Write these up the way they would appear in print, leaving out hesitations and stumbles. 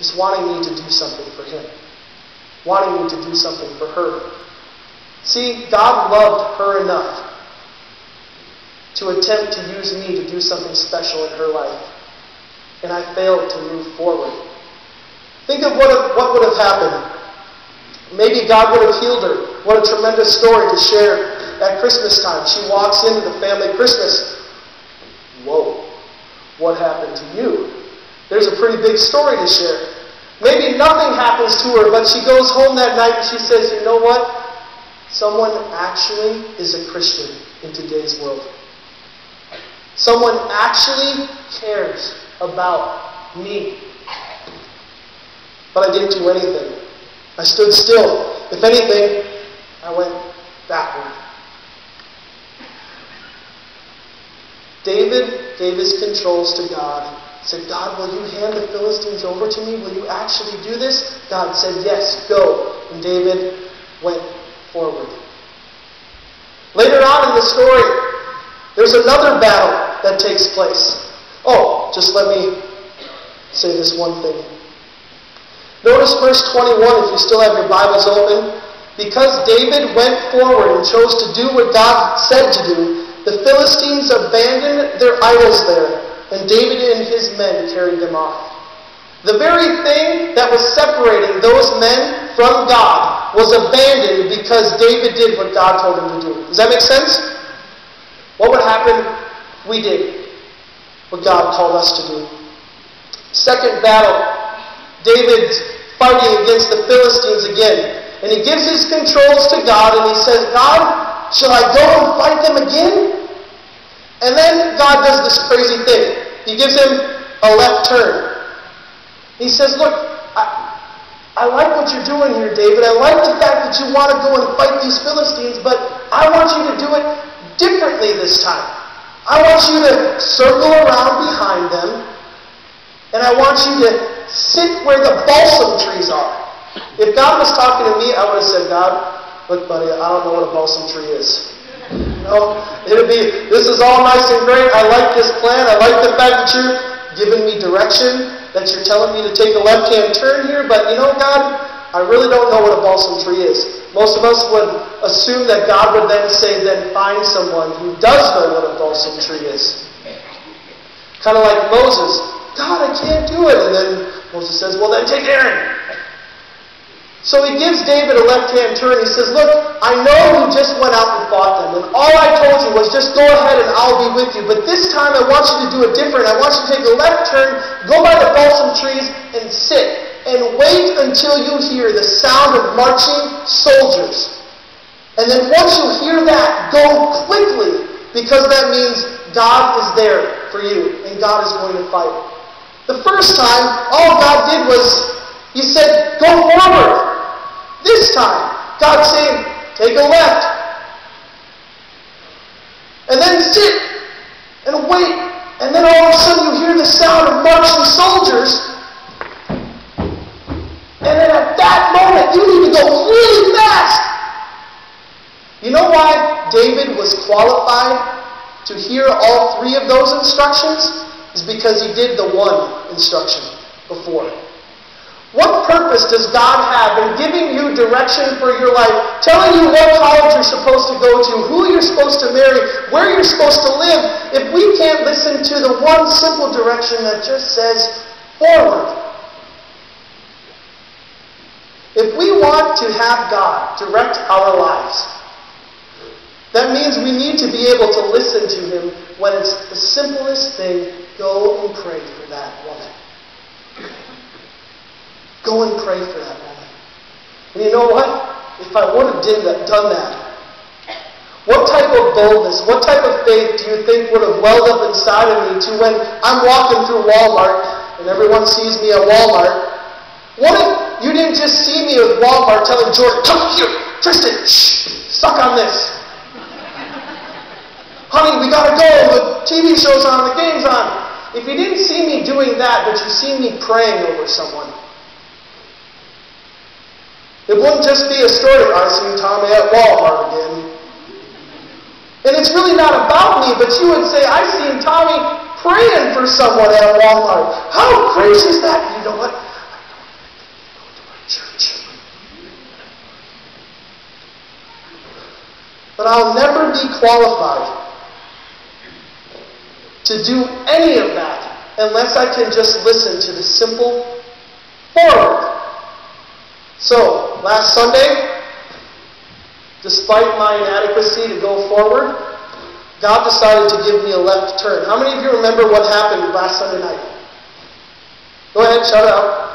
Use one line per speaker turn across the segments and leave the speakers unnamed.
just wanting me to do something for him, wanting me to do something for her. See, God loved her enough to attempt to use me to do something special in her life. And I failed to move forward. Think of what would have happened. Maybe God would have healed her. What a tremendous story to share at Christmas time. She walks into the family Christmas. Whoa, what happened to you? There's a pretty big story to share. Maybe nothing happens to her, but she goes home that night and she says, you know what? Someone actually is a Christian in today's world. Someone actually cares about me. But I didn't do anything. I stood still. If anything, I went backward. David gave his controls to God. He said, God, will you hand the Philistines over to me? Will you actually do this? God said, yes, go. And David went forward. Later on in the story, there's another battle that takes place. Oh, just let me say this one thing. Notice verse 21 if you still have your Bibles open. Because David went forward and chose to do what God said to do, the Philistines abandoned their idols there, and David and his men carried them off. The very thing that was separating those men from God was abandoned because David did what God told him to do. Does that make sense? What would happen? We did what God called us to do. Second battle, David's fighting against the Philistines again. And he gives his controls to God and he says, God, shall I go and fight them again? And then God does this crazy thing. He gives him a left turn. He says, look, I like what you're doing here, David. I like the fact that you want to go and fight these Philistines, but I want you to do it differently this time. I want you to circle around behind them, and I want you to sit where the balsam trees are. If God was talking to me, I would have said, God, look, buddy, I don't know what a balsam tree is. No, it'll be, this is all nice and great. I like this plan. I like the fact that you're giving me direction, that you're telling me to take a left-hand turn here. But you know, God, I really don't know what a balsam tree is. Most of us would assume that God would then say, then find someone who does know what a balsam tree is. Kind of like Moses. God, I can't do it. And then Moses says, well, then take Aaron. So he gives David a left-hand turn. He says, look, I know you just went out and fought them, and all I told you was just go ahead and I'll be with you. But this time I want you to do it different. I want you to take a left turn, go by the balsam trees, and sit. And wait until you hear the sound of marching soldiers. And then once you hear that, go quickly, because that means God is there for you, and God is going to fight. The first time, all God did was, he said, go forward. This time, God's saying, take a left. And then sit and wait. And then all of a sudden you hear the sound of marching soldiers. And then at that moment, you need to go really fast. You know why David was qualified to hear all three of those instructions? Is because he did the one instruction before. What purpose does God have in giving you direction for your life, telling you what college you're supposed to go to, who you're supposed to marry, where you're supposed to live, if we can't listen to the one simple direction that just says forward? If we want to have God direct our lives, that means we need to be able to listen to Him when it's the simplest thing. Go and pray for that woman. Go and pray for that woman. And you know what? If I would have done that, what type of boldness, what type of faith do you think would have welled up inside of me to when I'm walking through Walmart and everyone sees me at Walmart? What if you didn't just see me at Walmart telling Jordan, come here, Tristan, shh, stuck on this. Honey, we gotta go, the TV show's on, the game's on. If you didn't see me doing that, but you see me praying over someone, it wouldn't just be a story, I seen Tommy at Walmart again. And it's really not about me, but you would say, I seen Tommy praying for someone at Walmart. How crazy is that? You know what? I But I'll never be qualified to do any of that unless I can just listen to the simple forward. So, last Sunday, despite my inadequacy to go forward, God decided to give me a left turn. How many of you remember what happened last Sunday night? Go ahead, shout it out.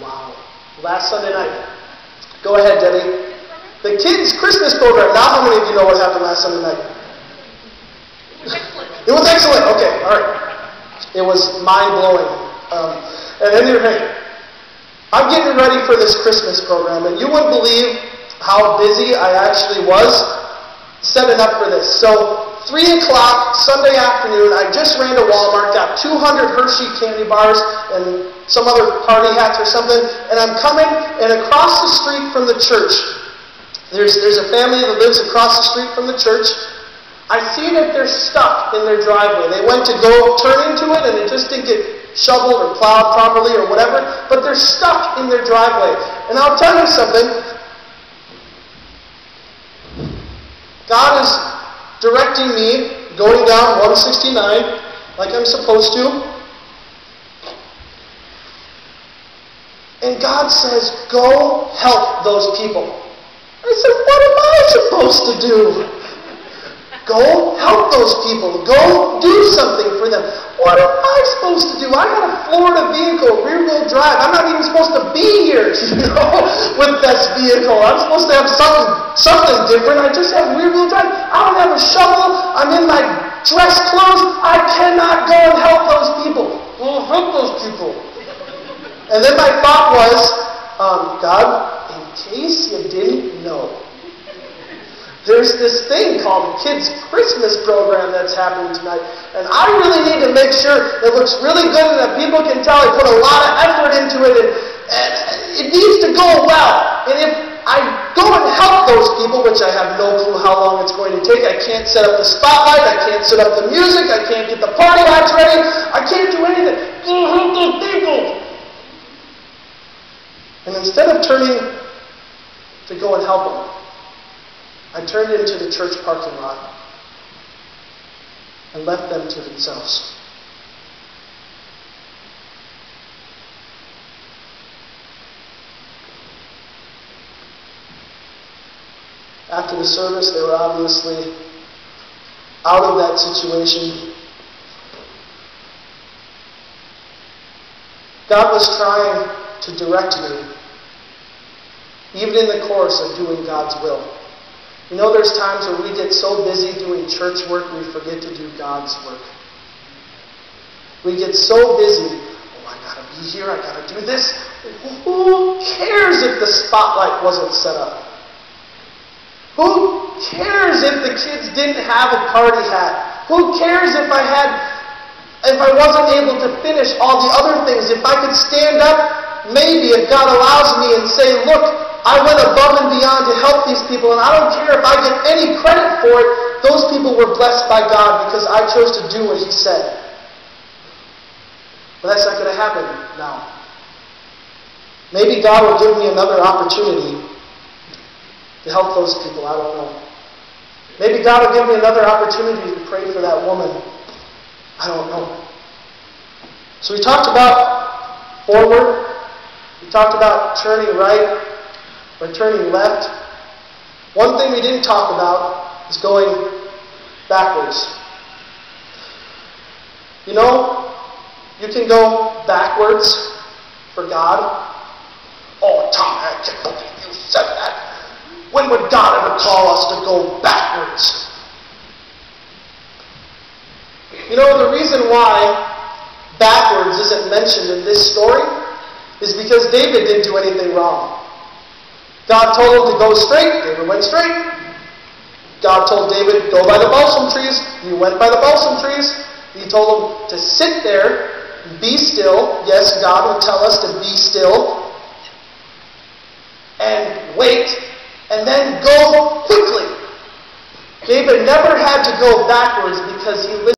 Wow. Last Sunday night. Go ahead, Debbie. The kids' Christmas program. Now how many of you know what happened last Sunday night? It was excellent. Okay, all right. It was mind-blowing. And anyway, I'm getting ready for this Christmas program, and you wouldn't believe how busy I actually was setting up for this. So, 3 o'clock Sunday afternoon, I just ran to Walmart, got 200 Hershey candy bars and some other party hats or something, and I'm coming, and across the street from the church, there's a family that lives across the street from the church. I see that they're stuck in their driveway. They went to go turn into it, and it just didn't get shoveled or plowed properly or whatever, but they're stuck in their driveway. And I'll tell you something, God is directing me going down 169 like I'm supposed to. And God says, go help those people. I said, what am I supposed to do? Go help those people. Go do something for them. What am I supposed to do? I got a Florida vehicle, rear-wheel drive. I'm not even supposed to be here, with this vehicle. I'm supposed to have something different. I just have rear-wheel drive. I don't have a shovel. I'm in my dress clothes. I cannot go and help those people. Go help those people. And then my thought was, God, in case you didn't know, there's this thing called the Kids' Christmas program that's happening tonight. And I really need to make sure it looks really good and that people can tell I put a lot of effort into it. And it needs to go well. And if I go and help those people, which I have no clue how long it's going to take, I can't set up the spotlight, I can't set up the music, I can't get the party hats ready, I can't do anything. Go help those people. And instead of turning to go and help them, I turned into the church parking lot and left them to themselves. After the service, they were obviously out of that situation. God was trying to direct me, even in the course of doing God's will. You know, there's times where we get so busy doing church work, we forget to do God's work. We get so busy, I gotta be here, I gotta do this. Who cares if the spotlight wasn't set up? Who cares if the kids didn't have a party hat? Who cares if I wasn't able to finish all the other things? If I could stand up, maybe if God allows me and say, look, I went above and beyond to help these people, and I don't care if I get any credit for it. Those people were blessed by God because I chose to do what He said. But that's not going to happen now. Maybe God will give me another opportunity to help those people. I don't know. Maybe God will give me another opportunity to pray for that woman. I don't know. So we talked about forward. We talked about turning right or turning left. One thing we didn't talk about is going backwards. You know, you can go backwards for God. Oh, Tom, I can't believe you said that. When would God ever call us to go backwards? You know, the reason why backwards isn't mentioned in this story is because David didn't do anything wrong. God told him to go straight. David went straight. God told David, go by the balsam trees. He went by the balsam trees. He told him to sit there, be still. Yes, God will tell us to be still. And wait. And then go quickly. David never had to go backwards because he listened.